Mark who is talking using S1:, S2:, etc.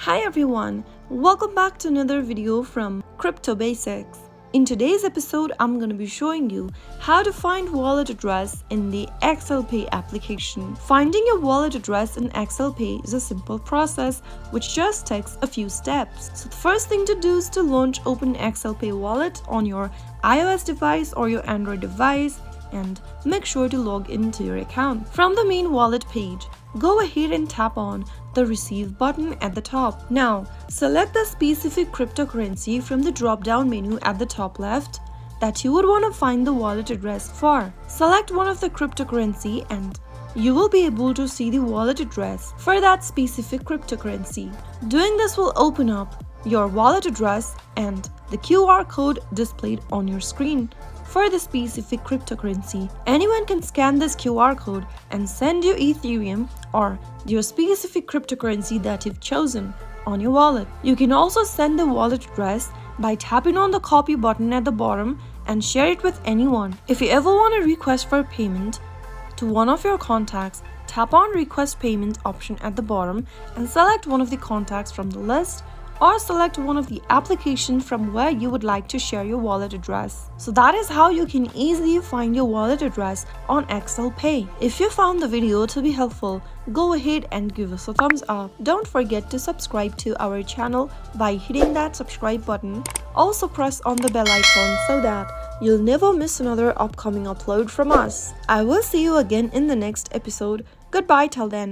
S1: Hi everyone, welcome back to another video from Crypto Basics. In today's episode, I'm going to be showing you how to find wallet address in the XcelPay application. Finding your wallet address in XcelPay is a simple process which just takes a few steps. So the first thing to do is to launch Open XcelPay wallet on your iOS device or your Android device and make sure to log into your account. From the main wallet page, go ahead and tap on the Receive button at the top. Now, select the specific cryptocurrency from the drop-down menu at the top left that you would want to find the wallet address for. Select one of the cryptocurrency and you will be able to see the wallet address for that specific cryptocurrency. Doing this will open up your wallet address and the QR code displayed on your screen for the specific cryptocurrency. Anyone can scan this QR code and send you Ethereum or your specific cryptocurrency that you've chosen on your wallet. You can also send the wallet address by tapping on the copy button at the bottom and share it with anyone. If you ever want to request for payment to one of your contacts, tap on Request Payment option at the bottom and select one of the contacts from the list, or select one of the applications from where you would like to share your wallet address. So that is how you can easily find your wallet address on XcelPay. If you found the video to be helpful, go ahead and give us a thumbs up. Don't forget to subscribe to our channel by hitting that subscribe button. Also press on the bell icon so that you'll never miss another upcoming upload from us. I will see you again in the next episode. Goodbye till then.